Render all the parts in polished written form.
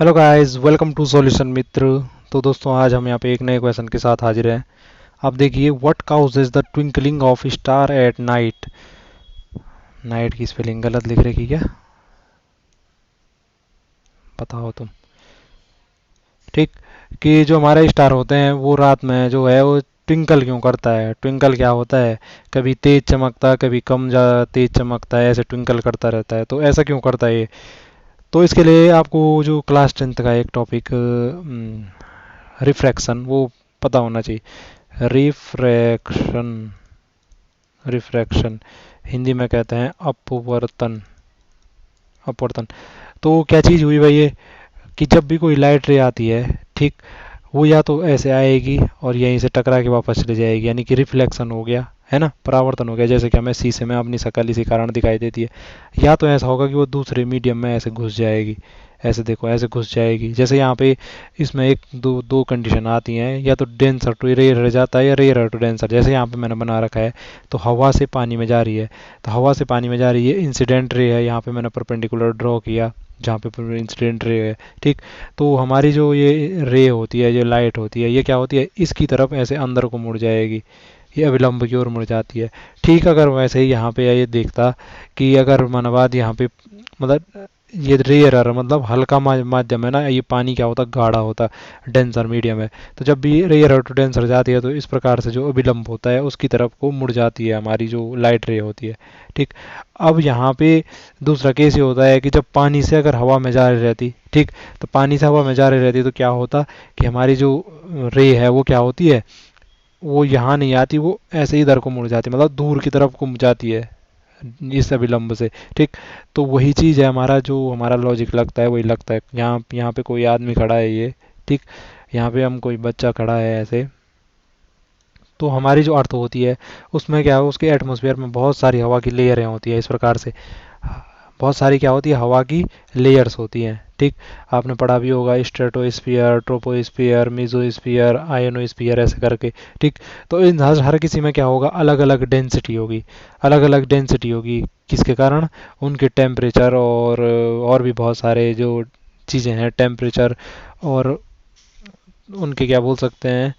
Hello guys, welcome to solution Mitra. तो दोस्तों, आज हम यहाँ पे एक नए क्वेश्चन के साथ हाजिर हैं। आप देखिए, what causes the twinkling of star at night. Night की स्पेलिंग गलत लिख रखी क्या? बताओ तुम। ठीक। कि जो हमारे स्टार होते हैं वो रात में जो है वो ट्विंकल क्यों करता है? ट्विंकल क्या होता है? कभी तेज चमकता है, कभी कम ज़्यादा तेज चमकता है, ऐसे ट्विंकल करता रहता है। तो ऐसा क्यों करता है ये? तो इसके लिए आपको जो क्लास 10th का एक टॉपिक रिफ्रैक्शन, वो पता होना चाहिए। रिफ्रैक्शन। रिफ्रैक्शन हिंदी में कहते हैं अपवर्तन। अपवर्तन। तो क्या चीज़ हुई भाई ये, कि जब भी कोई लाइट रे आती है, ठीक, वो या तो ऐसे आएगी और यहीं से टकरा के वापस चली जाएगी, यानी कि रिफ्लेक्शन हो गया, है ना, परावर्तन हो गया। जैसे कि हमें शीशे में अपनी शक्ल इसी कारण दिखाई देती है। या तो ऐसा होगा कि वो दूसरे मीडियम में ऐसे घुस जाएगी। ऐसे देखो, ऐसे घुस जाएगी। जैसे यहाँ पे इसमें एक दो दो कंडीशन आती हैं, या तो डेंसर टू रेयर रह जाता है या रेयर टू डेंसर। जैसे यहाँ पे मैंने बना रखा है, तो हवा से पानी में जा रही है। तो हवा से पानी में जा रही है, इंसिडेंट रे है। यहाँ पे मैंने परपेंडिकुलर ड्रॉ किया जहाँ पे इंसिडेंट रे है। ठीक। तो हमारी जो ये रे होती है, जो लाइट होती है, ये क्या होती है, इसकी तरफ ऐसे अंदर को मुड़ जाएगी। ये अविलंब की ओर मुड़ जाती है। ठीक। अगर वैसे ही यहाँ पे ये देखता कि अगर मनवाद यहाँ पे, मतलब ये रेयर मतलब हल्का माध्यम है ना, ये पानी क्या होता, गाढ़ा होता, डेंसर मीडियम है। तो जब भी रेयर टू डेंसर जाती है, तो इस प्रकार से जो अविलंब होता है उसकी तरफ को मुड़ जाती है हमारी जो लाइट रे होती है। ठीक। अब यहाँ पे दूसरा केस ये होता है कि जब पानी से अगर हवा में जा रही रहती, ठीक, तो पानी से हवा में जा रही रहती तो क्या होता कि हमारी जो रे है वो क्या होती है, वो यहाँ नहीं आती, वो ऐसे ही इधर को मुड़ जाती, मतलब दूर की तरफ को जाती है इस अभिलंब से। ठीक। तो वही चीज़ है, हमारा जो हमारा लॉजिक लगता है वही लगता है। यहाँ यहाँ पे कोई आदमी खड़ा है ये, ठीक, यहाँ पे हम कोई बच्चा खड़ा है ऐसे। तो हमारी जो अर्थ होती है उसमें क्या है, उसके एटमॉस्फेयर में बहुत सारी हवा की लेयरें होती है इस प्रकार से। बहुत सारी क्या होती है, हवा की लेयर्स होती हैं। ठीक। आपने पढ़ा भी होगा, स्ट्रेटोस्फियर, ट्रोपोस्फियर, मीजोस्फियर, आयोनोस्फियर, ऐसे करके। ठीक। तो इन हर किसी में क्या होगा, अलग अलग डेंसिटी होगी। अलग अलग डेंसिटी होगी किसके कारण? उनके टेम्परेचर और भी बहुत सारे जो चीज़ें हैं, टेम्परेचर और उनके क्या बोल सकते हैं,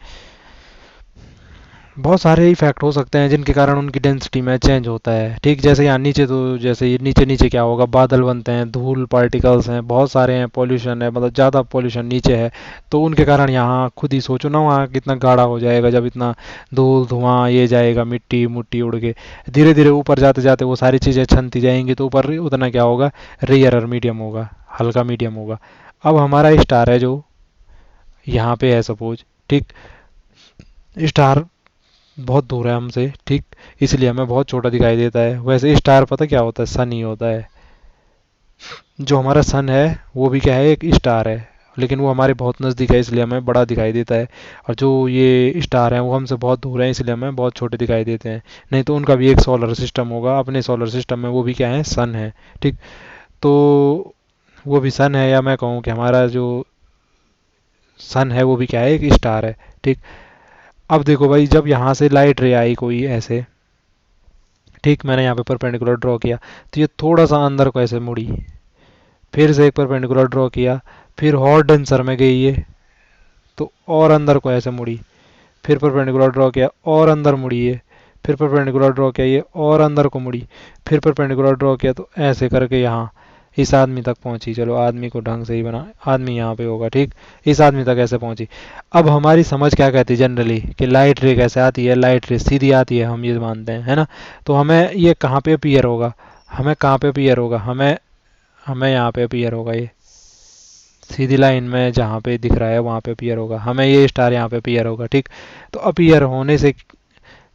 बहुत सारे इफेक्ट हो सकते हैं जिनके कारण उनकी डेंसिटी में चेंज होता है। ठीक। जैसे यहाँ नीचे, तो जैसे ये नीचे नीचे क्या होगा, बादल बनते हैं, धूल पार्टिकल्स हैं, बहुत सारे हैं, पॉल्यूशन है, मतलब ज़्यादा पॉल्यूशन नीचे है। तो उनके कारण यहाँ खुद ही सोचो ना, वहाँ कितना गाढ़ा हो जाएगा जब इतना धूल धुआं ये जाएगा, मिट्टी मुट्टी उड़ के धीरे धीरे ऊपर जाते जाते वो सारी चीज़ें छनती जाएंगी, तो ऊपर उतना क्या होगा, रेयर मीडियम होगा, हल्का मीडियम होगा। अब हमारा स्टार है जो यहाँ पे है सपोज, ठीक, स्टार बहुत दूर है हमसे, ठीक, इसलिए हमें बहुत छोटा दिखाई देता है। वैसे स्टार पता क्या होता है, सन ही होता है। जो हमारा सन है वो भी क्या है, एक स्टार है, लेकिन वो हमारे बहुत नज़दीक है इसलिए हमें बड़ा दिखाई देता है। और जो ये स्टार हैं वो हमसे बहुत दूर हैं इसलिए हमें बहुत छोटे दिखाई देते हैं। नहीं तो उनका भी एक सोलर सिस्टम होगा, अपने सोलर सिस्टम में वो भी क्या है, सन है। ठीक। तो वो भी सन है, या मैं कहूँ कि हमारा जो सन है वो भी क्या है, एक स्टार है। ठीक। अब देखो भाई, जब यहाँ से लाइट रे आई कोई ऐसे, ठीक, मैंने यहाँ पे परपेंडिकुलर ड्रॉ किया, तो ये थोड़ा सा अंदर को ऐसे मुड़ी, फिर से एक परपेंडिकुलर ड्रॉ किया, फिर और डेंसर में गई ये, तो और अंदर को ऐसे मुड़ी, फिर परपेंडिकुलर ड्रॉ किया और अंदर मुड़ी ये, फिर परपेंडिकुलर ड्रॉ किया ये और अंदर को मुड़ी, फिर परपेंडिकुलर ड्रॉ किया, तो ऐसे करके यहाँ इस आदमी तक पहुंची। चलो आदमी को ढंग से ही बना, आदमी यहाँ पे होगा, ठीक, इस आदमी तक ऐसे पहुंची। अब हमारी समझ क्या कहती है जनरली, कि लाइट रे कैसे आती है, लाइट रे सीधी आती है, हम ये मानते हैं, है ना। तो हमें ये कहाँ पे अपीयर होगा, हमें कहाँ पे अपीयर होगा, हमें हमें यहाँ पे अपीयर होगा, ये सीधी लाइन में जहाँ पे दिख रहा है वहाँ पे अपीयर होगा, हमें ये स्टार यहाँ पे अपीयर होगा। ठीक। तो अपीयर होने से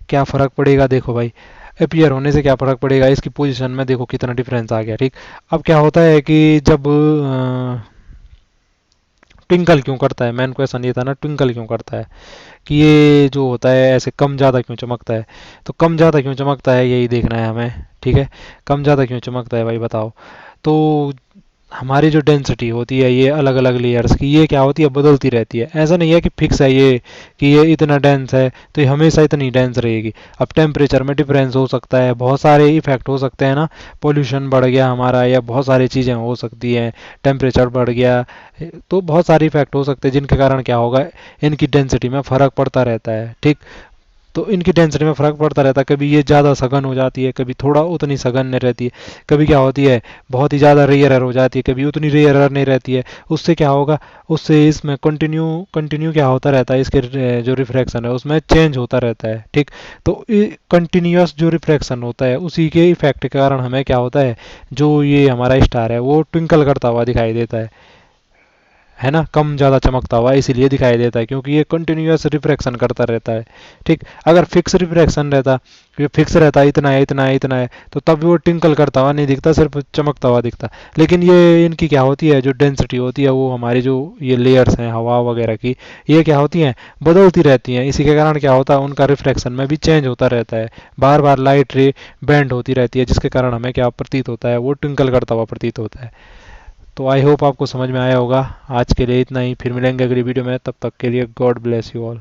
क्या फ़र्क पड़ेगा, देखो भाई, अपीयर होने से क्या फ़र्क पड़ेगा, इसकी पोजीशन में देखो कितना डिफरेंस आ गया। ठीक। अब क्या होता है कि जब ट्विंकल क्यों करता है, मेन क्वेश्चन ये था ना, ट्विंकल क्यों करता है, कि ये जो होता है ऐसे कम ज़्यादा क्यों चमकता है। तो कम ज़्यादा क्यों चमकता है यही देखना है हमें। ठीक है, कम ज़्यादा क्यों चमकता है भाई बताओ। तो हमारी जो डेंसिटी होती है ये अलग अलग लेयर्स की, ये क्या होती है, बदलती रहती है। ऐसा नहीं है कि फिक्स है ये, कि ये इतना डेंस है तो ये हमेशा इतनी डेंस रहेगी। अब टेम्परेचर में डिफरेंस हो सकता है, बहुत सारे इफेक्ट हो सकते हैं ना, पोल्यूशन बढ़ गया हमारा या बहुत सारी चीज़ें हो सकती हैं, टेम्परेचर बढ़ गया, तो बहुत सारे इफेक्ट हो सकते हैं जिनके कारण क्या होगा, इनकी डेंसिटी में फ़र्क पड़ता रहता है। ठीक, तो इनकी डेंसिटी में फ़र्क पड़ता रहता है, कभी ये ज़्यादा सघन हो जाती है, कभी थोड़ा उतनी सघन नहीं रहती है, कभी क्या होती है बहुत ही ज़्यादा रेयर हो जाती है, कभी उतनी रेयर नहीं रहती है। उससे क्या होगा, उससे इसमें कंटिन्यू कंटिन्यू क्या होता रहता है, इसके जो रिफ्रैक्शन है उसमें चेंज होता रहता है। ठीक, तो कंटिन्यूस जो रिफ्रैक्शन होता है उसी के इफेक्ट के कारण हमें क्या होता है, जो ये हमारा स्टार है वो ट्विंकल करता हुआ दिखाई देता है ना, कम ज़्यादा चमकता हुआ इसीलिए दिखाई देता है क्योंकि ये कंटिन्यूअस रिफ्रैक्शन करता रहता है। ठीक, अगर फिक्स रिफ्रैक्शन रहता, ये फिक्स रहता इतना है इतना है इतना है, तो तब भी वो टिंकल करता हुआ नहीं दिखता, सिर्फ चमकता हुआ दिखता। लेकिन ये इनकी क्या होती है, जो डेंसिटी होती है वो हमारी जो ये लेयर्स हैं हवा वगैरह की, ये क्या होती हैं, बदलती रहती हैं। इसी के कारण क्या होता है, उनका रिफ्रैक्शन में भी चेंज होता रहता है, बार बार लाइट रे बेंड होती रहती है, जिसके कारण हमें क्या प्रतीत होता है, वो ट्विंकल करता हुआ प्रतीत होता है। तो आई होप आपको समझ में आया होगा। आज के लिए इतना ही, फिर मिलेंगे अगली वीडियो में, तब तक के लिए गॉड ब्लेस यू ऑल।